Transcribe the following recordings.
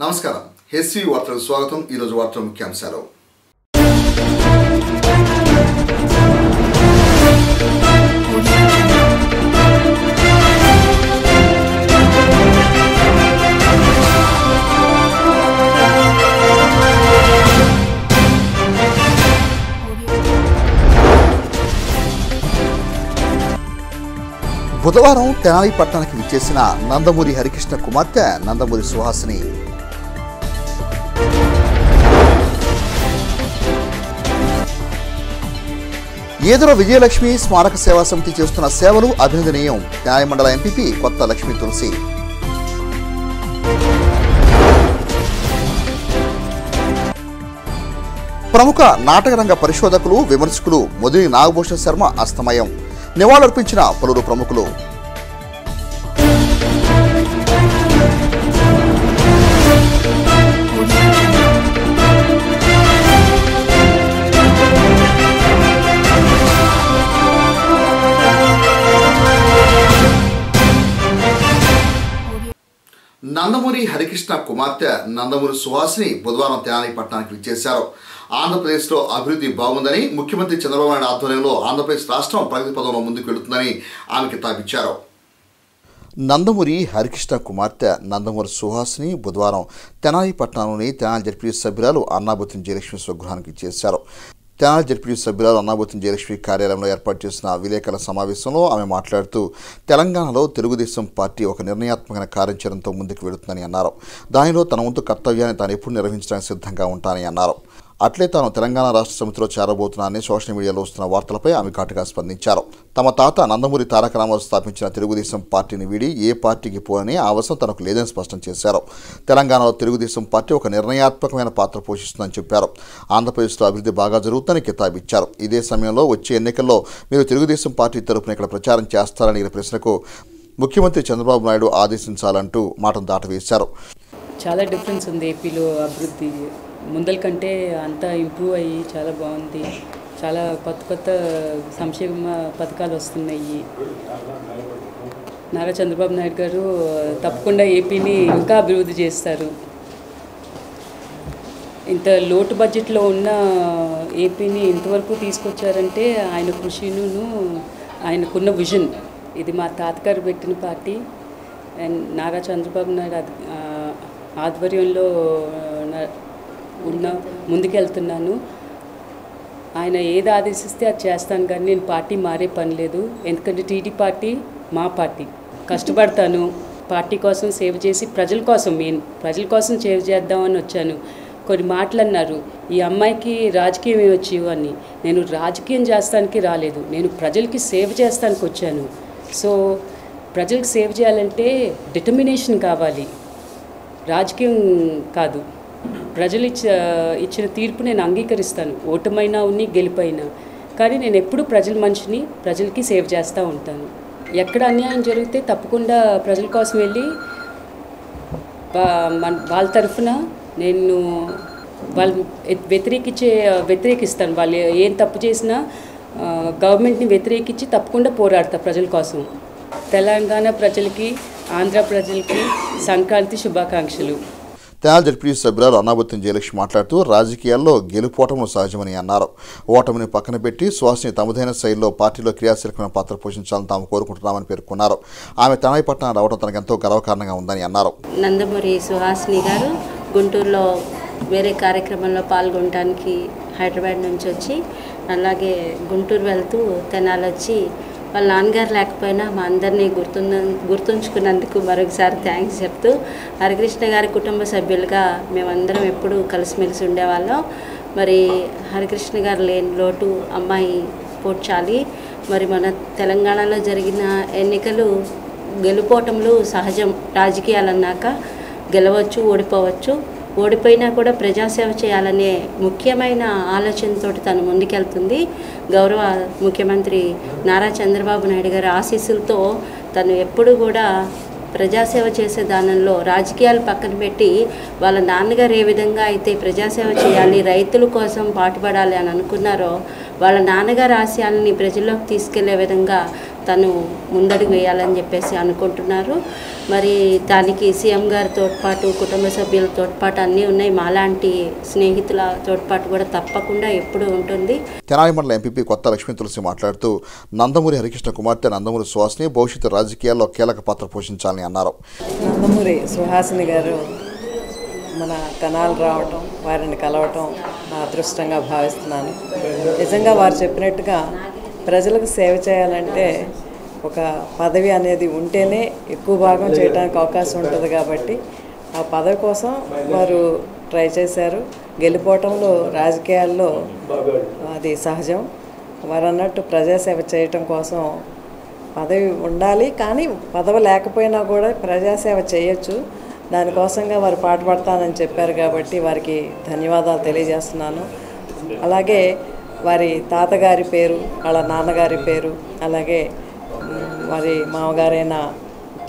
నమస్కారం హెస్వి వార్తలకు స్వాగతం ఈ రోజు వార్తల ముఖ్యాంశాలు బుధవారం తెనాలి పట్టణానికి విచ్చేసిన నందమూరి హరికృష్ణ కుమార్తె నందమూరి సుహాసిని ఏదుర విజయలక్ష్మి స్మారక సేవా సమితి చేస్తున్న సేవలు అభినందనీయం. తెనాలి మండల ఎంపీపీ కొత్త లక్ష్మీ తులసి. ప్రముఖ నాటకరంగ పరిశోధకులు విమర్శకులు మొదటి నాగభూషణ శర్మ అస్తమయం. నివాళులర్పించిన పలువురు ప్రముఖులు. నందమూరి హరికృష్ణ కుమార్తె నందమూరి సుహాసిని బుధవారం తెనాలి పట్టణానికి విచ్చేశారు. ఆంధ్రప్రదేశ్లో అభివృద్ధి బాగుందని, ముఖ్యమంత్రి చంద్రబాబు నాయుడు ఆధ్వర్యంలో ఆంధ్రప్రదేశ్ రాష్ట్రం ప్రగతి పదంలో ముందుకు వెళుతుందని ఆమె కితాబిచ్చారు. నందమూరి హరికృష్ణ కుమార్తె నందమూరి సుహాసిని బుధవారం తెనాలి పట్టణంలోని తెనాలి జడ్పీ సభ్యురాలు అన్నాబత్తిన జయలక్ష్మి స్వగృహానికి ఇచ్చేశారు. తెనాలి జడ్పీ సభ్యురాలు అన్నాబత్తిన జయలక్ష్మి కార్యాలయంలో ఏర్పాటు చేసిన విలేకరుల సమావేశంలో ఆమె మాట్లాడుతూ తెలంగాణలో తెలుగుదేశం పార్టీ ఒక నిర్ణయాత్మకమైన కార్యాచరణతో ముందుకు వెళుతుందని అన్నారు. దానిలో తన వంతు కర్తవ్యాన్ని తాను ఎప్పుడు నిర్వహించడానికి సిద్ధంగా ఉంటానని అన్నారు. అట్లే తాను తెలంగాణ రాష్ట్ర సమితిలో చేరబోతున్నానని సోషల్ మీడియాలో వస్తున్న వార్తలపై ఆమె ఘాటుగా స్పందించారు. తమ తాత నందమూరి తారక రామారావు స్థాపించిన తెలుగుదేశం పార్టీని వీడి ఏ పార్టీకి పోనని ఆ అవసరం తనకు లేదని స్పష్టం చేశారు. తెలంగాణలో తెలుగుదేశం పార్టీ ఒక నిర్ణయాత్మకమైన పాత్ర పోషిస్తుందని చెప్పారు. ఆంధ్రప్రదేశ్లో అభివృద్ధి బాగా జరుగుతుందని కితాబిచ్చారు. ఇదే సమయంలో వచ్చే ఎన్నికల్లో మీరు తెలుగుదేశం పార్టీ తరపున ఇక్కడ ప్రచారం చేస్తారని ప్రశ్నకు ముఖ్యమంత్రి చంద్రబాబు నాయుడు ఆదేశించాలంటూ మాటను దాటవేశారు. చాలా డిఫరెన్స్ ఉంది ఏపీలో అభివృద్ధి ముందల కంటే అంతా ఇంప్రూవ్ అయ్యి చాలా బాగుంది. చాలా కొత్త కొత్త సంక్షేమ పథకాలు వస్తున్నాయి. నారా చంద్రబాబు నాయుడు గారు తప్పకుండా ఏపీని ఇంకా అభివృద్ధి చేస్తారు. ఇంత లోటు బడ్జెట్లో ఉన్న ఏపీని ఇంతవరకు తీసుకొచ్చారంటే ఆయన కృషిను ఆయనకున్న విజన్. ఇది మా తాతగారు పెట్టిన పార్టీ అండ్ నారా చంద్రబాబు నాయుడు ఆధ్వర్యంలో ముందుకెళ్తున్నాను. ఆయన ఏది ఆదేశిస్తే అది చేస్తాను, కానీ నేను పార్టీ మారే పని లేదు. ఎందుకంటే టీడీ పార్టీ మా పార్టీ. కష్టపడతాను, పార్టీ కోసం సేవ చేసి ప్రజల కోసం సేవ చేద్దామని వచ్చాను. కొన్ని మాటలు అన్నారు, ఈ అమ్మాయికి రాజకీయం ఏమొచ్చు అని. నేను రాజకీయం చేస్తానికి రాలేదు, నేను ప్రజలకి సేవ చేస్తానికి వచ్చాను. సో ప్రజలకు సేవ చేయాలంటే డిటర్మినేషన్ కావాలి, రాజకీయం కాదు. ప్రజలు ఇచ్చిన తీర్పు నేను అంగీకరిస్తాను, ఓటమైనా ఉన్ని గెలిపైనా. కానీ నేను ఎప్పుడు ప్రజల మనిషిని, ప్రజలకి సేవ చేస్తూ ఉంటాను. ఎక్కడ అన్యాయం జరిగితే తప్పకుండా ప్రజల కోసం వెళ్ళి వాళ్ళ తరఫున నేను వాళ్ళు వ్యతిరేకిస్తాను. వాళ్ళు ఏం తప్పు చేసినా గవర్నమెంట్ని వ్యతిరేకించి తప్పకుండా పోరాడతా ప్రజల కోసం. తెలంగాణ ప్రజలకి, ఆంధ్ర ప్రజలకి సంక్రాంతి శుభాకాంక్షలు. తెనాలి జడ్పీ సభ్యురాలు అన్నాబత్తిన జయలక్ష్మి మాట్లాడుతూ రాజకీయాల్లో గెలుపోవటం సహజమని అన్నారు. ఓటమిని పక్కన పెట్టి సుహాసిని తమదైన శైలిలో పార్టీలో క్రియాశీలకమైన పాత్ర పోషించాలని తాము కోరుకుంటున్నామని పేర్కొన్నారు. ఆమె తెనాలి పట్టణం రావడం తనకు ఎంతో గర్వకారణంగా ఉందని అన్నారు. నందమూరి సుహాసిని గారు గుంటూరులో వేరే కార్యక్రమంలో పాల్గొనడానికి హైదరాబాద్ నుంచి వచ్చి, అలాగే గుంటూరు వెళ్తూ తెనాలి వచ్చి వాళ్ళ నాన్నగారు లేకపోయినా మా అందరినీ గుర్తుంచుకున్నందుకు మరొకసారి థ్యాంక్స్ చెప్తూ, హరికృష్ణ గారి కుటుంబ సభ్యులుగా మేమందరం ఎప్పుడూ కలిసిమెలిసి ఉండేవాళ్ళం. మరి హరికృష్ణ గారు లేని లోటు అమ్మాయి పోడ్చాలి. మరి మన తెలంగాణలో జరిగిన ఎన్నికలు గెలుపోవటంలో సహజం. రాజకీయాలన్నాక గెలవచ్చు, ఓడిపోవచ్చు. ఓడిపోయినా కూడా ప్రజాసేవ చేయాలనే ముఖ్యమైన ఆలోచనతో తను ముందుకెళ్తుంది. గౌరవ ముఖ్యమంత్రి నారా చంద్రబాబు నాయుడు గారి ఆశీస్సులతో తను ఎప్పుడు కూడా ప్రజాసేవ చేసే దానిలో రాజకీయాలు పక్కన పెట్టి వాళ్ళ నాన్నగారు ఏ విధంగా అయితే ప్రజాసేవ చేయాలి, రైతుల కోసం పాటుపడాలి అని అనుకున్నారో వాళ్ళ నాన్నగారి ఆశయాలని ప్రజల్లోకి తీసుకెళ్లే విధంగా తను ముందడుగు వేయాలని చెప్పేసి అనుకుంటున్నారు. మరి దానికి సీఎం గారి తోడ్పాటు, కుటుంబ సభ్యుల తోడ్పాటు అన్నీ ఉన్నాయి. మాలాంటి స్నేహితుల తోడ్పాటు కూడా తప్పకుండా ఎప్పుడూ ఉంటుంది. తెనాలి మండల ఎంపీపీ కొత్త లక్ష్మీ తులసి మాట్లాడుతూ నందమూరి హరికృష్ణ కుమార్తె నందమూరి సుహాసిని భవిష్యత్తు రాజకీయాల్లో కీలక పాత్ర పోషించాలని అన్నారు. నందమూరి సుహాసిని గారు మన తెనాలి రావటం, వారిని కలవటం నా అదృష్టంగా భావిస్తున్నాను. నిజంగా వారు చెప్పినట్టుగా ప్రజలకు సేవ చేయాలంటే ఒక పదవి అనేది ఉంటేనే ఎక్కువ భాగం చేయడానికి అవకాశం ఉంటుంది. కాబట్టి ఆ పదవి కోసం వారు ట్రై చేశారు. గెలిపోవటంలో రాజకీయాల్లో అది సహజం. వారు అన్నట్టు ప్రజాసేవ చేయటం కోసం పదవి ఉండాలి, కానీ పదవి లేకపోయినా కూడా ప్రజాసేవ చేయొచ్చు. దానికోసంగా వారు పాటుపడతానని చెప్పారు కాబట్టి వారికి ధన్యవాదాలు తెలియజేస్తున్నాను. అలాగే వారి తాతగారి పేరు, వాళ్ళ నాన్నగారి పేరు, అలాగే వారి మామగారైన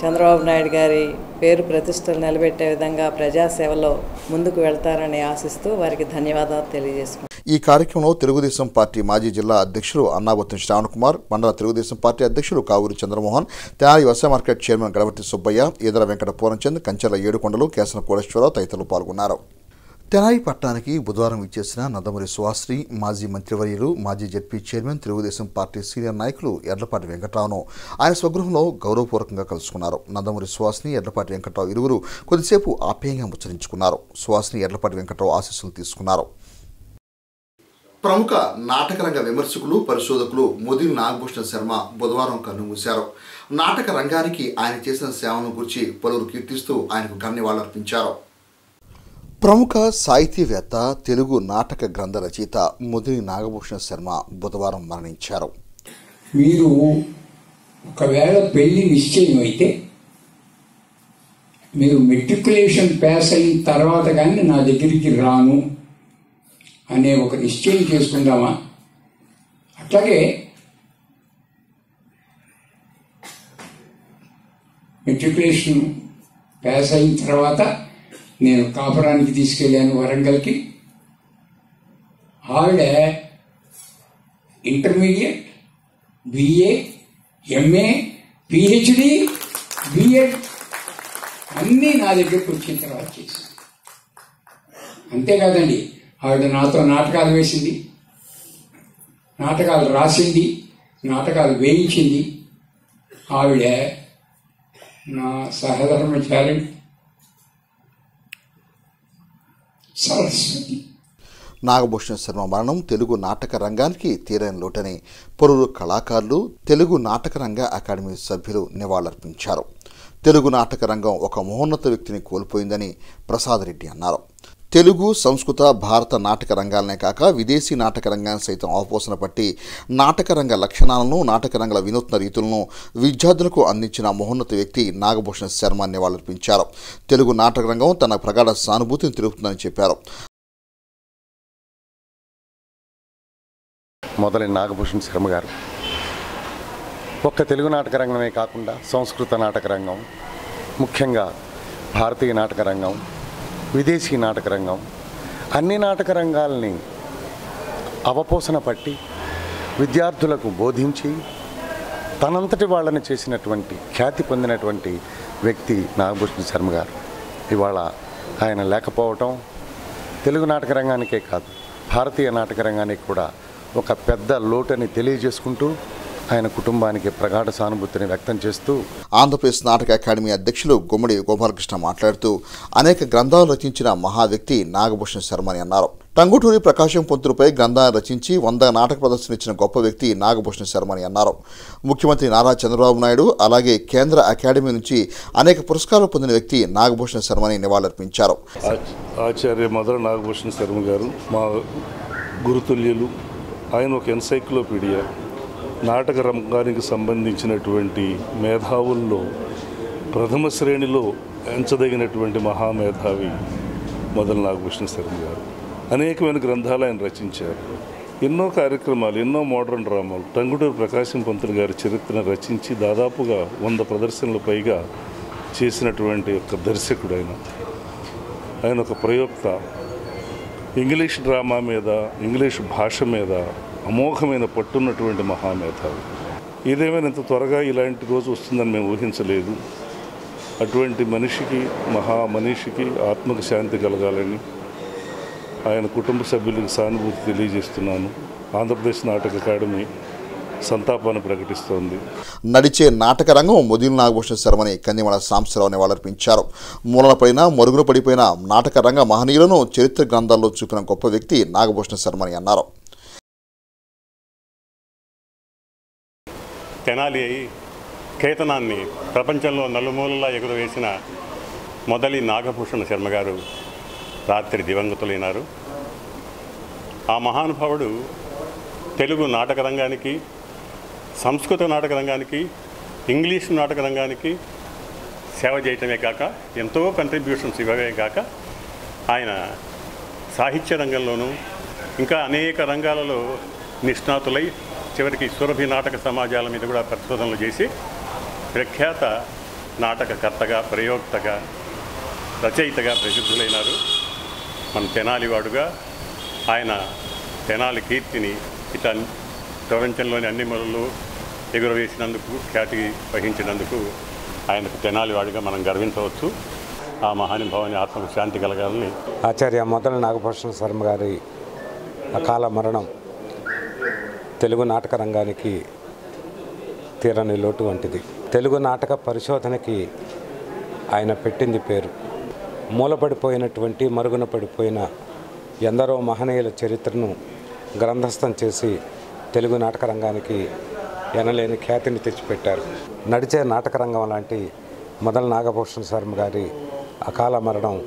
చంద్రబాబు నాయుడు గారి పేరు ప్రతిష్టలు నిలబెట్టే విధంగా ప్రజాసేవలో ముందుకు వెళ్తారని ఆశిస్తూ వారికి ధన్యవాదాలు తెలియజేసుకుంటున్నాను. ఈ కార్యక్రమంలో తెలుగుదేశం పార్టీ మాజీ జిల్లా అధ్యక్షులు అన్నాబత్తుని శ్రావణ్ కుమార్, మండల తెలుగుదేశం పార్టీ అధ్యక్షులు కావూరి చంద్రమోహన్, తెనాలి వ్యవసాయ మార్కెట్ చైర్మన్ గడవటి సుబ్బయ్య, ఈదర వెంకట పూర్ణచంద్, కంచెల ఏడుకొండలు, కేసన కోటేశ్వరరావు తదితరులు పాల్గొన్నారు. తెనాలి పట్టణానికి బుధవారం విచ్చేసిన నందమూరి సుహాసిని, మాజీ మంత్రివర్యులు, మాజీ ZP chairman, Telugu Desam party senior నాయకులు ఎడ్లపాటి వెంకట్రావును ఆయన స్వగృహంలో గౌరవపూర్వకంగా కలుసుకున్నారు. నందమూరి సుహాసిని, ఎడ్లపాటి వెంకట్రావు ఇరువురు కొద్దిసేపు ఆప్యాయంగా ముచ్చరించుకున్నారు. సుహాసిని ఎడ్లపాటి వెంకట్రావు ఆశీస్సులు తీసుకున్నారు. ప్రముఖ నాటకరంగ విమర్శకులు, పరిశోధకులు మోదిని నాగభూషణ్ శర్మ బుధవారం కన్నుమూశారు. నాటక రంగానికి ఆయన చేసిన సేవలను గురించి పలువురు కీర్తిస్తూ ఆయనకు ధన్యవాదాలర్పించారు. ప్రముఖ సాహితీవేత్త, తెలుగు నాటక గ్రంథ రచయిత మోదిని నాగభూషణ్ శర్మ బుధవారం మరణించారు. మీరు ఒకవేళ పెళ్లి నిశ్చయం అయితే మీరు మెట్రికులేషన్ పాస్ అయిన తర్వాత కానీ నా దగ్గరికి రాను అనే ఒక నిశ్చయం చేసుకుందామా? అట్లాగే మెట్రికులేషన్ పాస్ అయిన తర్వాత నేను కాపురానికి తీసుకెళ్ళాను వరంగల్కి. ఆవిడ intermediate, BA, MA, PhD, BEd అన్నీ నా దగ్గరకు వచ్చిన తర్వాత చేశాను. అంతేకాదండి, ఆవిడ నాతో నాటకాలు వేసింది, నాటకాలు రాసింది, నాటకాలు వేయించింది. ఆవిడ నా సహధర్మచారి సరస్వతి. నాగభూషణ్ శర్మ మరణం తెలుగు నాటక రంగానికి తీరని లోటని పలువురు కళాకారులు, తెలుగు నాటక రంగ అకాడమీ సభ్యులు నివాళులర్పించారు. తెలుగు నాటక రంగం ఒక మహోన్నత వ్యక్తిని కోల్పోయిందని ప్రసాద్ రెడ్డి అన్నారు. తెలుగు, సంస్కృత, భారత నాటక రంగాలనే కాక విదేశీ నాటక రంగాన్ని సైతం అవపోసన పట్టి నాటక రంగ లక్షణాలను, నాటక రంగ వినూత్న రీతులను విద్యార్థులకు అందించిన మహోన్నత వ్యక్తి నాగభూషణ్ శర్మ నివాళులర్పించారు. తెలుగు నాటక రంగం తన ప్రగాఢ సానుభూతిని తెలుపుతుందని చెప్పారు. మొదలైన నాగభూషణ్ శర్మ గారు ఒక్క తెలుగు నాటక రంగమే కాకుండా సంస్కృత నాటక రంగం, ముఖ్యంగా భారతీయ నాటక రంగం, విదేశీ నాటక రంగం, అన్ని నాటక రంగాల్ని అవపోసన పట్టి విద్యార్థులకు బోధించి తనంతటి వాళ్ళని చేసినటువంటి, ఖ్యాతి పొందినటువంటి వ్యక్తి నాగభూషణ్ శర్మ గారు. ఇవాళ ఆయన లేకపోవటం తెలుగు నాటక రంగానికే కాదు, భారతీయ నాటక రంగానికి కూడా ఒక పెద్ద లోటని తెలియజేసుకుంటూ ఆయన కుటుంబానికి ప్రగాఢ సానుభూతిని వ్యక్తం చేస్తూ ఆంధ్రప్రదేశ్ నాటక అకాడమీ అధ్యక్షులు గుమ్మడి గోపాలకృష్ణ మాట్లాడుతూ అనేక గ్రంథాలు రచించిన మహా వ్యక్తి నాగభూషణ్ శర్మ అని అన్నారు. టంగుటూరి ప్రకాశం పంతులుపై గ్రంథాలు రచించి 100 నాటక ప్రదర్శన ఇచ్చిన గొప్ప వ్యక్తి నాగభూషణ్ శర్మ అని అన్నారు. ముఖ్యమంత్రి నారా చంద్రబాబు నాయుడు, అలాగే కేంద్ర అకాడమీ నుంచి అనేక పురస్కారాలు పొందిన వ్యక్తి నాగభూషణ్ శర్మని నివాళులర్పించారు. ఆచార్య మదర్ నాగభూషణ్ శర్మ గారు మా గురుతుల్యులు. ఆయన ఒక ఎన్సైక్లోపీడియా, నాటక రంగానికి సంబంధించినటువంటి మేధావుల్లో ప్రథమ శ్రేణిలో ఎంచదగినటువంటి మహామేధావి మొదలు నాగభూషణ్ శర్మ గారు. అనేకమైన గ్రంథాలు ఆయన రచించారు. ఎన్నో కార్యక్రమాలు, ఎన్నో మోడర్న్ డ్రామాలు, టంగుటూరి ప్రకాశం పంతులు గారి చరిత్రను రచించి దాదాపుగా 100 ప్రదర్శనలు పైగా చేసినటువంటి ఒక దర్శకుడు ఆయన ఒక ప్రయోక్త. ఇంగ్లీష్ డ్రామా మీద, ఇంగ్లీష్ భాష మీద అమోఘమైన పట్టున్నటువంటి మహామేధావి. ఏదేమైనా ఇంత త్వరగా ఇలాంటి రోజు వస్తుందని మేము ఊహించలేదు. అటువంటి మనిషికి, మనిషికి ఆత్మకు శాంతి కలగాలని ఆయన కుటుంబ సభ్యులకు సానుభూతి తెలియజేస్తున్నాను. ఆంధ్రప్రదేశ్ నాటక అకాడమీ సంతాపాన్ని ప్రకటిస్తోంది. నడిచే నాటక రంగం ముదిలి నాగభూషణ శర్మని కందిమల సాంబశివరావు నివాళులర్పించారు. మూలన పడిన మరుగున పడిపోయిన నాటక రంగ మహనీయులను చరిత్ర గ్రంథాల్లో చూపిన గొప్ప వ్యక్తి నాగభూషణ శర్మని అన్నారు. తెనాలి కేతనాన్ని ప్రపంచంలో నలుమూలలా ఎగురవేసిన మొదలి నాగభూషణ శర్మ గారు రాత్రి దివంగతులైనారు. ఆ మహానుభావుడు తెలుగు నాటక రంగానికి, సంస్కృత నాటక రంగానికి, ఇంగ్లీష్ నాటక రంగానికి సేవ చేయటమే కాక ఎంతో కంట్రిబ్యూషన్స్ ఇవ్వమే కాక ఆయన సాహిత్య రంగంలోనూ ఇంకా అనేక రంగాలలో నిష్ణాతులై చివరికి సురభి నాటక సమాజాల మీద కూడా పరిశోధనలు చేసి ప్రఖ్యాత నాటకకర్తగా, ప్రయోక్తగా, రచయితగా ప్రసిద్ధులైనారు. మన తెనాలివాడుగా ఆయన తెనాలి కీర్తిని ఇట్లా ప్రపంచంలోని అన్ని మూలలు ఎగురవేసినందుకు, ఖ్యాతి వహించినందుకు ఆయనకు తెనాలివాడిగా మనం గర్వించవచ్చు. ఆ మహానుభావుని ఆత్మకు శాంతి కలగాలని. ఆచార్య మొదలు నాగభూషణ శర్మ గారి అకాల మరణం తెలుగు నాటక రంగానికి తీరని లోటు వంటిది. తెలుగు నాటక పరిశోధనకి ఆయన పెట్టింది పేరు. మూలపడిపోయినటువంటి, మరుగున పడిపోయిన ఎందరో మహనీయుల చరిత్రను గ్రంథస్థం చేసి తెలుగు నాటక రంగానికి ఎనలేని ఖ్యాతిని తెచ్చిపెట్టారు. నడిచే నాటక రంగం లాంటి మొదలు నాగభూషణ శర్మ గారి అకాల మరణం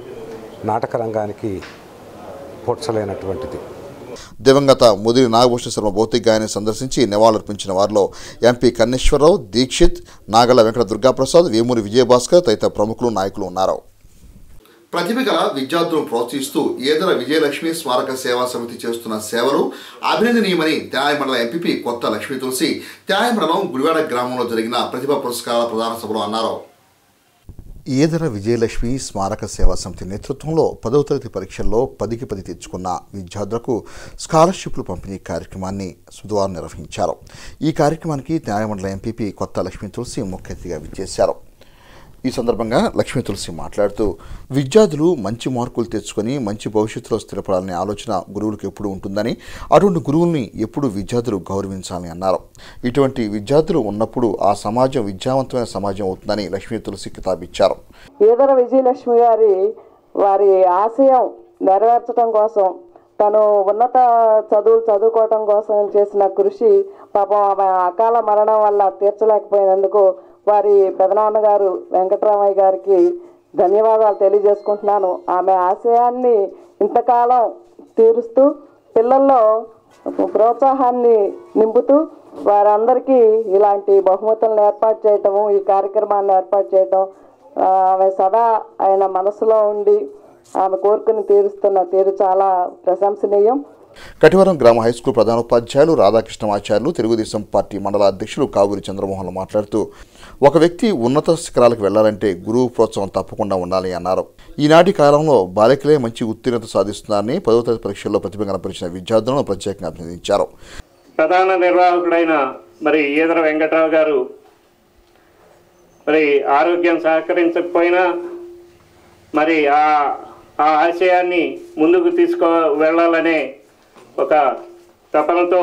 నాటక రంగానికి పూడ్చలేనటువంటిది. దివంగత ముదిలి నాగభూషణ శర్మ భౌతికాయాన్ని సందర్శించి నివాళులర్పించిన వారిలో ఎంపీ కన్నేశ్వరరావు, దీక్షిత్, నాగల వెంకట దుర్గాప్రసాద్, వేమూరి విజయభాస్కర్ తదితర ప్రముఖులు, నాయకులు ఉన్నారు. ప్రతిభ గల విద్యార్థులను ప్రోత్సహిస్తూ ఈదర విజయలక్ష్మి స్మారక సేవా సమితి చేస్తున్న సేవలు అభినందనీయమని తెనాలి మండల ఎంపీపీ కొత్త లక్ష్మీ తులసి తెనాలి మండలం గుడివాడ గ్రామంలో జరిగిన ప్రతిభా పురస్కారాల ప్రధాన సభలో అన్నారు. ఈదర విజయలక్ష్మి స్మారక సేవా సమితి నేతృత్వంలో 10వ తరగతి పరీక్షల్లో 10కి 10 తెచ్చుకున్న విద్యార్థులకు స్కాలర్షిప్లు పంపిణీ కార్యక్రమాన్ని బుధవారం నిర్వహించారు. ఈ కార్యక్రమానికి తెనాలి మండల ఎంపీపీ కొత్త లక్ష్మీ తులసి ముఖ్య అతిథిగా విచ్చేశారు. ఈ సందర్భంగా లక్ష్మీ తులసి మాట్లాడుతూ విద్యార్థులు మంచి మార్కులు తెచ్చుకొని మంచి భవిష్యత్తులో స్థిరపడాలనే ఆలోచన గురువులకు ఎప్పుడు ఉంటుందని, అటువంటి గురువుల్ని ఎప్పుడు విద్యార్థులు గౌరవించాలని అన్నారు. ఇటువంటి విద్యార్థులు ఉన్నప్పుడు ఆ సమాజం విద్యావంతమైన సమాజం అవుతుందని లక్ష్మీ తులసి కితాబిచ్చారు. ఈదర విజయలక్ష్మి గారి వారి ఆశయం నెరవేర్చడం కోసం, తను ఉన్నత చదువులు చదువుకోవటం కోసం చేసిన కృషి పాపం ఆమె అకాల మరణం వల్ల తీర్చలేకపోయినందుకు వారి పెదనాన్నగారు వెంకటరామయ్య గారికి ధన్యవాదాలు తెలియజేసుకుంటున్నాను. ఆమె ఆశయాన్ని ఇంతకాలం తీరుస్తూ పిల్లల్లో ప్రోత్సాహాన్ని నింపుతూ వారందరికీ ఇలాంటి బహుమతులను ఏర్పాటు చేయటము, ఈ కార్యక్రమాన్ని ఏర్పాటు చేయటం, ఆమె సదా ఆయన మనసులో ఉండి ఆమె కోరికను తీరుస్తున్న తీరు చాలా ప్రశంసనీయం. కటివరం గ్రామ హైస్కూల్ ప్రధానోపాధ్యాయులు రాధాకృష్ణమాచార్యులు, తెలుగుదేశం పార్టీ మండల అధ్యక్షులు కావూరి చంద్రమోహన్లు మాట్లాడుతూ ఒక వ్యక్తి ఉన్నత శిఖరాలకు వెళ్లాలంటే గురువు ప్రోత్సాహం తప్పకుండా ఉండాలి అన్నారు. ఈనాటి కాలంలో బాలికలే మంచి ఉత్తీర్ణత సాధిస్తున్నారని 10వ తరగతి పరీక్షల్లో ప్రతిభ కనపరిచిన విద్యార్థులను ప్రత్యేకంగా అభినందించారు. ప్రధాన నిర్వాహకుడైన ఈదర వెంకటరావు గారు ఆరోగ్యం సహకరించకపోయినా ఆ ఆశయాన్ని ముందుకు వెళ్ళాలనే ఒక తపనతో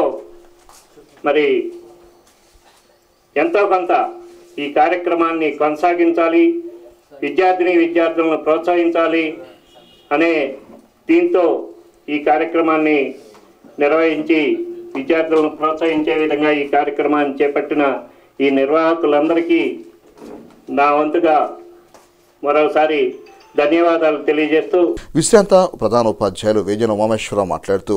ఎంతో కొంత ఈ కార్యక్రమాన్ని కొనసాగించాలి, విద్యార్థులను ప్రోత్సహించాలి అనే దీంతో ఈ కార్యక్రమాన్ని నిర్వహించి విద్యార్థులను ప్రోత్సహించే విధంగా ఈ కార్యక్రమాన్ని చేపట్టిన ఈ నిర్వాహకులందరికీ నా వంతుగా మరోసారి ధన్యవాదాలు తెలియజేస్తూ విశ్రాంత ప్రధానోపాధ్యాయులు వేజన ఉమామేశ్వరరావు మాట్లాడుతూ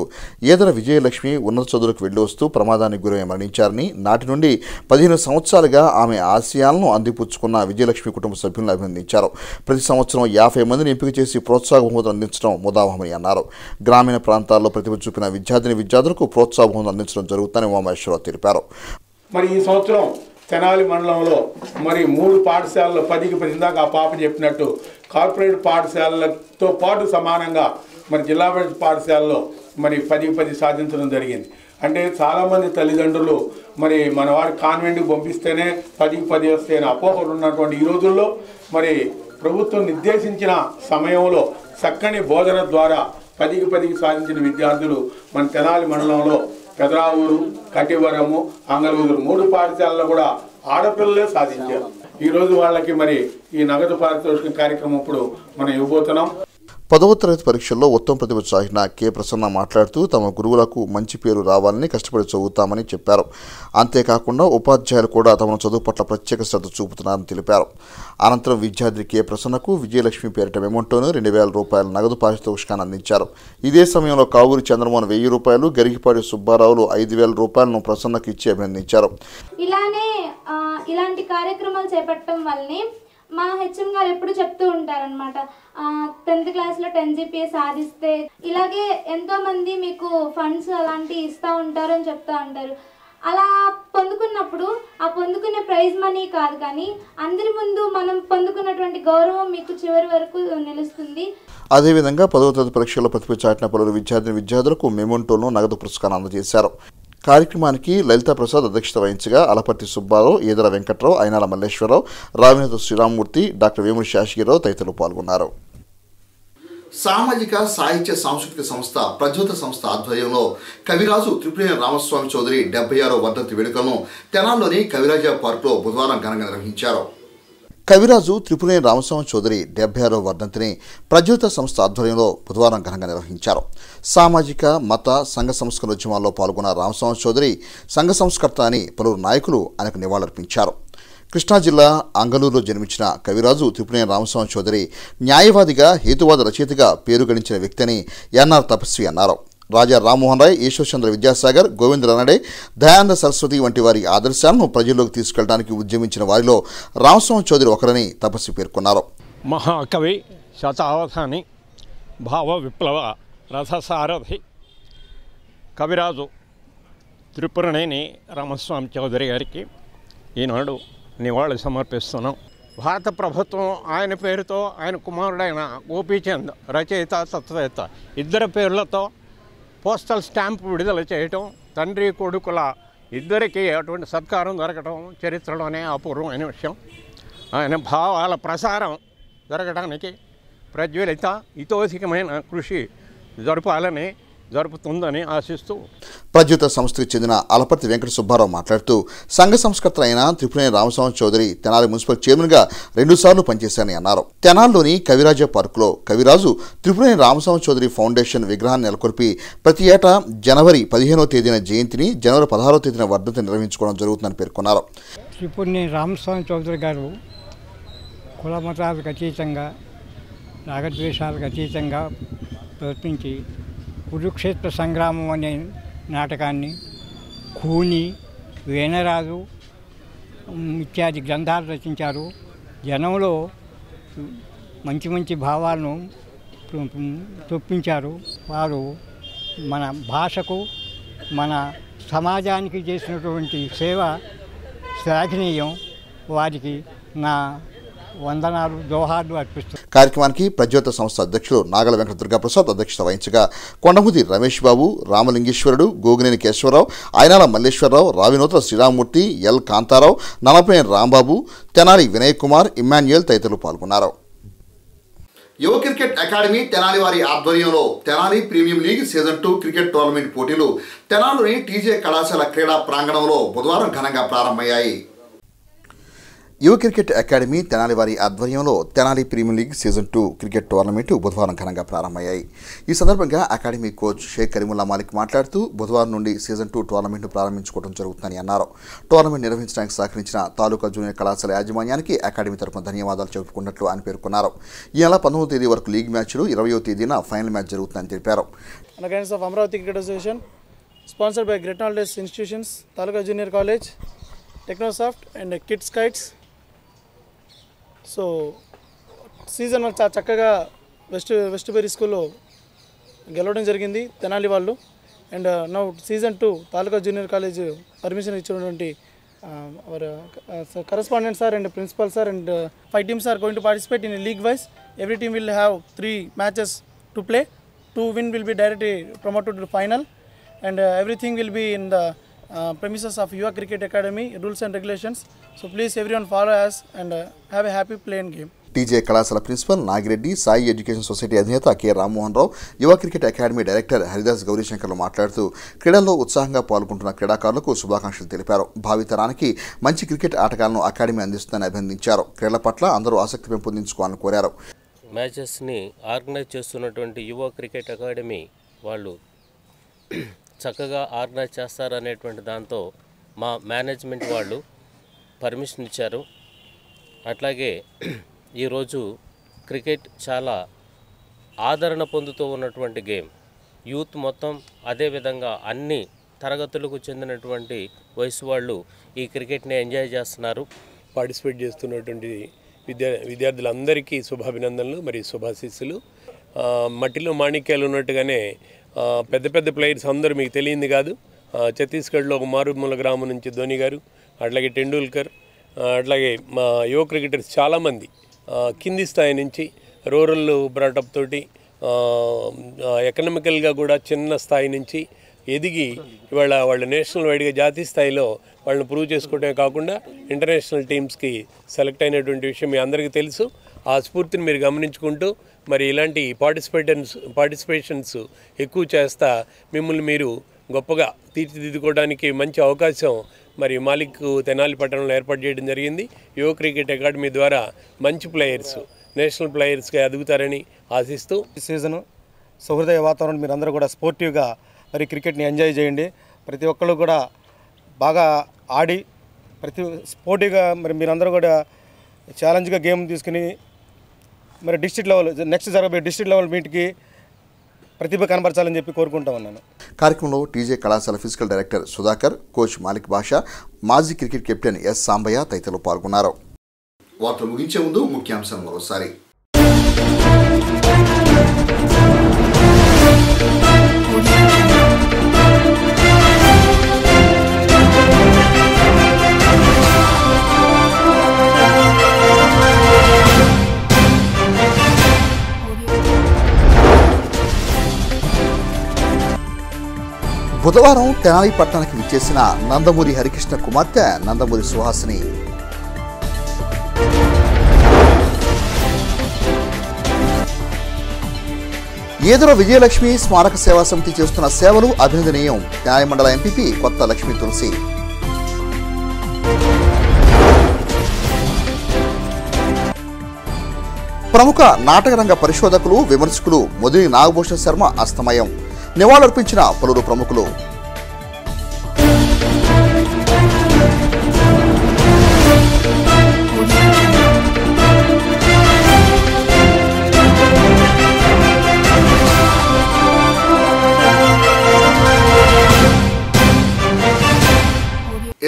ఈదర విజయలక్ష్మి ఉన్నత చదువులకు వెళ్లి వస్తూ ప్రమాదానికి గురై మరణించారని, నాటి నుండి 15 సంవత్సరాలుగా ఆమె ఆశయాలను అందిపుచ్చుకున్న విజయలక్ష్మి కుటుంబ సభ్యులను అభినందించారు. ప్రతి సంవత్సరం 50 మందిని ఎంపిక చేసి ప్రోత్సాహ బహుమతులు అందించడం ముదావహమని అన్నారు. గ్రామీణ ప్రాంతాల్లో ప్రతిభ చూపిన విద్యార్థులకు ప్రోత్సాహ బహుమతులు అందించడం జరుగుతుందని ఉమామేశ్వరరావు తెలిపారు. ఈ సంవత్సరం తెనాలి మండలంలో 3 పాఠశాలలో 10కి 10 దాకా ఆ పాప చెప్పినట్టు కార్పొరేట్ పాఠశాలలతో పాటు సమానంగా మరి జిల్లా పరిషత్ పాఠశాలలో మరి 10 సాధించడం జరిగింది. అంటే చాలామంది తల్లిదండ్రులు మరి మన వారి కాన్వెంట్కి పంపిస్తేనే 10 వస్తాయని అపోహలు ఉన్నటువంటి ఈ రోజుల్లో మరి ప్రభుత్వం నిర్దేశించిన సమయంలో చక్కని బోధన ద్వారా 10 సాధించిన విద్యార్థులు మన తెనాలి మండలంలో పెదరావూరు, కటివరము, అంగలూరు 3 పాఠశాలలో కూడా ఆడపిల్లలే సాధించారు. ఈరోజు వాళ్ళకి మరి ఈ నగదు పారితోషిక కార్యక్రమం ఇప్పుడు మనం ఇవ్వబోతున్నాం. 10వ తరగతి పరీక్షల్లో ఉత్తమ ప్రతిభ చాటిన కె ప్రసన్న మాట్లాడుతూ తమ గురువులకు మంచి పేరు రావాలని కష్టపడి చదువుతామని చెప్పారు. అంతేకాకుండా ఉపాధ్యాయులు కూడా తమ చదువు పట్ల ప్రత్యేక శ్రద్ధ చూపుతున్నారని తెలిపారు. అనంతరం విద్యార్థి కె ప్రసన్నకు విజయలక్ష్మి పేరిట మెమోంటోను 2,000 రూపాయల నగదు పారితోషికాన్ని అందించారు. ఇదే సమయంలో కావూరి చంద్రమోహన్ 1000 రూపాయలు, గరిగిపాటి సుబ్బారావులు 5,000 రూపాయలను ప్రసన్నకు ఇచ్చి అభినందించారు. ఇలాంటి కార్యక్రమాలు చేపట్టడం వల్లనే మా హెచ్ఎం గారు ఎప్పుడు చెప్తూ ఉంటారనమాట, 10th క్లాస్లో 10 GPA సాధిస్తే ఇలాగే ఎంతోమంది మీకు ఫండ్స్ అలాంటివి ఇస్తూ ఉంటారు అని చెప్తూ ఉంటారు. అలా పొందుకున్నప్పుడు ఆ పొందుకునే ప్రైజ్ మనీ కాదు కానీ అందరి ముందు మనం పొందుకున్నటువంటి గౌరవం మీకు చివరి వరకు నిలుస్తుంది. అదేవిధంగా 10వ తరగతి పరీక్షల్లో ప్రతిభ చాటిన పలువురు విద్యార్థులకు మెమోంటోను నగదు పురస్కారం అందజేశారు. కార్యక్రమానికి లలితా ప్రసాద్ అధ్యక్షత వహించగా అలపర్తి సుబ్బారావు, ఈదర వెంకట్రావు, అయినాల మల్లేశ్వరరావు, రావినేత శ్రీరామ్మూర్తి, డాక్టర్ వేముడి శాషగిరావు తదితరులు పాల్గొన్నారు. సామాజిక సాహిత్య సాంస్కృతిక సంస్థ ప్రజ్యోత సంస్థ ఆధ్వర్యంలో కవిరాజు త్రిపురేని రామస్వామి చౌదరి 76వ వర్ధంతి వేడుకలను తెనాల్లోని కవిరాజ పార్కులో బుధవారం ఘనంగా నిర్వహించారు. కవిరాజు త్రిపురేని రామస్వామి చౌదరి 76వ వర్ధంతిని ప్రజ్యోత సంస్థ ఆధ్వర్యంలో బుధవారం ఘనంగా నిర్వహించారు. సామాజిక మత సంఘ సంస్కరణోద్యమాల్లో పాల్గొన్న రామస్వామి చౌదరి సంఘ సంస్కర్త అని పలువురు నాయకులు ఆయనకు నివాళులర్పించారు. కృష్ణా జిల్లా అంగలూరులో జన్మించిన కవిరాజు త్రిపురేని రామస్వామి చౌదరి న్యాయవాదిగా, హేతువాద రచయితగా పేరు గడించిన వ్యక్తి అని ఎన్ఆర్ తపస్వి అన్నారు. రాజా రామ్మోహన్ రాయ్, ఈశ్వర్చంద్ర విద్యాసాగర్, గోవింద రనడే, దయానంద సరస్వతి వంటి వారి ఆదర్శాలను ప్రజల్లోకి తీసుకెళ్లడానికి ఉద్యమించిన వారిలో రామస్వామి చౌదరి ఒకరని తపస్వి పేర్కొన్నారు. మహాకవి, శతావధాని, భావ విప్లవ రథసారథి కవిరాజు త్రిపురనేని రామస్వామి చౌదరి గారికి ఈనాడు నివాళి సమర్పిస్తున్నాం. భారత ప్రభుత్వం ఆయన పేరుతో ఆయన కుమారుడైన గోపీచంద్ రచయిత, తత్వవేత్త ఇద్దరి పేర్లతో పోస్టల్ స్టాంప్ విడుదల చేయటం, తండ్రి కొడుకుల ఇద్దరికీ అటువంటి సత్కారం దొరకటం చరిత్రలోనే అపూర్వమైన విషయం. ఆయన భావాల ప్రసారం జరగడానికి ప్రజ్వలిత ఇతోధికమైన కృషి జరుపుతుందని ఆశిస్తూ ప్రజ్యోత సంస్థకు చెందిన అలపర్తి వెంకట సుబ్బారావు మాట్లాడుతూ సంఘ సంస్కర్త అయిన త్రిపురేని రామస్వామి చౌదరి తెనాలి మున్సిపల్ చైర్మన్గా 2 సార్లు పనిచేశారని అన్నారు. తెనాల్లోని కవిరాజ పార్కులో కవిరాజు త్రిపురేని రామస్వామి చౌదరి ఫౌండేషన్ విగ్రహాన్ని నెలకొల్పి ప్రతి ఏటా జనవరి 15వ తేదీన జయంతిని, జనవరి 16వ తేదీన వర్ధంతిని నిర్వహించుకోవడం జరుగుతుందని పేర్కొన్నారు. త్రిపురేని రామస్వామి చౌదరి గారు కుల మతాలకు అతీతంగా, రాగద్వేషాలకు అతీతంగా ప్రయత్నించి కురుక్షేత్ర సంగ్రామం అనే నాటకాన్ని, కూని, వేనరాజు ఇత్యాది గ్రంథాలు రచించారు. జనంలో మంచి మంచి భావాలను చొప్పించారు. వారు మన భాషకు, మన సమాజానికి చేసినటువంటి సేవ శ్లాఘనీయం. వారికి నా వందనాలు, దోహార్లు అర్పిస్తారు. కార్యక్రమానికి ప్రజ్యోత సంస్థ అధ్యక్షులు నాగల వెంకట దుర్గాప్రసాద్ అధ్యక్షత వహించగా కొండముది రమేష్ బాబు, రామలింగేశ్వరుడు, గోగినేని కేశవరావు, అయినాల మల్లేశ్వరరావు, రావినోత్ర శ్రీరామ్మూర్తి, ఎల్ కాంతారావు, నలపనేని రాంబాబు, తెనాలి వినయ్ కుమార్, ఇమ్మాన్యుయల్ తదితరులు పాల్గొన్నారు. యువ క్రికెట్ అకాడమీ తెనాలి వారి ఆధ్వర్యంలో Tenali premium league season 2 cricket tournament పోటీలు తెనాలిలోని టీజే కళాశాల క్రీడా ప్రాంగణంలో బుధవారం ఘనంగా ప్రారంభమయ్యాయి. యువ క్రికెట్ అకాడమీ తెనాలి వారి ఆధ్వర్యంలో Tenali premium league season 2 cricket tournament బుధవారం ఘనంగా ప్రారంభమయ్యాయి. ఈ సందర్భంగా అకాడమీ కోచ్ షేక్ కరీముల్లా మాలిక్ మాట్లాడుతూ బుధవారం నుండి సీజన్ 2 టోర్నమెంట్ను ప్రారంభించుకోవడం జరుగుతుందని అన్నారు. టోర్నమెంట్ నిర్వహించడానికి సహకరించిన తాలూకా జూనియర్ కళాశాల యాజమాన్యానికి అకాడమీ తరఫున ధన్యవాదాలు చెప్పుకున్నట్లు ఆయన పేర్కొన్నారు. ఈ నెల 19వ తేదీ వరకు లీగ్ మ్యాచ్లు, 20వ తేదీన ఫైనల్ మ్యాచ్ జరుగుతుందని తెలిపారు. Amaravati cricket association sponsored by great knowledge institutions, taluka junior college, Technosoft and Kids Kites. So season చక్కగా వెస్ట్బెరీ స్కూల్లో గెలవడం జరిగింది తెనాలి వాళ్ళు. And now season 2 taluka junior college permission ఇచ్చినటువంటి our correspondent sir and principal sir and 5 teams are going to participate in a league wise every team will have 3 matches to play. 2 win will be directly promoted to the final, and everything will be in the premises of Yuva Cricket Academy rules and regulations. So please everyone follow us and have a happy playing game. TJ కళాశాల principal Nagireddy, Sai education society అధినేత K Rammohan Rao, యువ cricket academy director Haridas గౌరీశంకర్లు మాట్లాడుతూ క్రీడల్లో ఉత్సాహంగా పాల్గొంటున్న క్రీడాకారులకు శుభాకాంక్షలు తెలిపారు. భావితరానికి మంచి క్రికెట్ ఆటగాళ్లను అకాడమీ అందిస్తుందని అభినందించారు. క్రీడల పట్ల అందరూ ఆసక్తి పెంపొందించుకోవాలని కోరారు. మ్యాచెస్ని ఆర్గనైజ్ చేస్తున్నటువంటి యువ క్రికెట్ అకాడమీ వాళ్ళు చక్కగా ఆర్గనైజ్ చేస్తారనేటువంటి దాంతో మా మేనేజ్మెంట్ వాళ్ళు పర్మిషన్ ఇచ్చారు. అట్లాగే ఈరోజు క్రికెట్ చాలా ఆదరణ పొందుతూ ఉన్నటువంటి గేమ్. యూత్ మొత్తం అదేవిధంగా అన్ని తరగతులకు చెందినటువంటి వయసు వాళ్ళు ఈ క్రికెట్ని ఎంజాయ్ చేస్తున్నారు. పార్టిసిపేట్ చేస్తున్నటువంటి విద్యార్థులందరికీ శుభాభినందనలు మరియు శుభాశీస్సులు. మట్టిలో మాణిక్యాలు ఉన్నట్టుగానే పెద్ద పెద్ద ప్లేయర్స్ అందరూ మీకు తెలియంది కాదు. ఛత్తీస్గఢ్లో ఒక మారుమూల గ్రామం నుంచి ధోని గారు, అట్లాగే టెండూల్కర్, అట్లాగే మా యువ క్రికెటర్స్ చాలామంది కింది స్థాయి నుంచి రూరల్ బ్రాటప్ తోటి ఎకనామికల్గా కూడా చిన్న స్థాయి నుంచి ఎదిగి ఇవాళ వాళ్ళ నేషనల్ వైడ్గా జాతీయ స్థాయిలో వాళ్ళని ప్రూవ్ చేసుకోవడమే కాకుండా ఇంటర్నేషనల్ టీమ్స్కి సెలెక్ట్ అయినటువంటి విషయం మీ అందరికీ తెలుసు. ఆ స్ఫూర్తిని మీరు గమనించుకుంటూ మరి ఇలాంటి పార్టిసిపేషన్స్ ఎక్కువ చేస్తా మిమ్మల్ని మీరు గొప్పగా తీర్చిదిద్దుకోవడానికి మంచి అవకాశం మరి మాలిక్ తెనాలి పట్టణంలో ఏర్పాటు చేయడం జరిగింది. యువ క్రికెట్ అకాడమీ ద్వారా మంచి ప్లేయర్స్ నేషనల్ ప్లేయర్స్గా ఎదుగుతారని ఆశిస్తూ ఈ సీజను సహృదయ వాతావరణం మీరు అందరూ కూడా స్పోర్టివ్గా మరి క్రికెట్ని ఎంజాయ్ చేయండి. ప్రతి ఒక్కళ్ళు కూడా బాగా ఆడి ప్రతి స్పోర్టివ్గా మరి మీరందరూ కూడా ఛాలెంజ్గా గేమ్ తీసుకుని మరి డిస్ట్రిక్ట్ లెవెల్ నెక్స్ట్ జరగబోయే డిస్ట్రిక్ట్ లెవెల్ మీట్కి ప్రతిభ కనబరచాలని చెప్పి కోరుకుంటా ఉన్నాను. కార్యక్రమంలో టీజే కళాశాల physical director Sudhakar, coach Malik Basha, మాజీ క్రికెట్ కెప్టెన్ ఎస్ సాంబయ్య తదితరులు పాల్గొన్నారు. వార్తలు ముగించే ముందు ముఖ్యాంశాలు మరోసారి. బుధవారం తెనాలి పట్టణానికి విచ్చేసిన నందమూరి హరికృష్ణ కుమార్తె నందమూరి సుహాసిని. ఏదుర విజయలక్ష్మి స్మారక సేవా సమితి చేస్తున్న సేవలు అభినందనీయం. తెనాలి మండల ఎంపీపీ కొత్త లక్ష్మీ తులసి. ప్రముఖ నాటకరంగ పరిశోధకులు, విమర్శకులు మొదటి నాగభూషణ శర్మ అస్తమయం. నివాళులర్పించిన పలువురు ప్రముఖులు.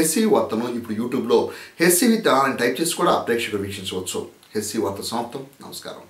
ఎస్సీ వార్తను ఇప్పుడు యూట్యూబ్లో హెచ్సివి తెనాలి టైప్ చేసి కూడా ప్రేక్షకులు వీక్షించవచ్చు. హెచ్సి వార్త సమాప్తం. నమస్కారం.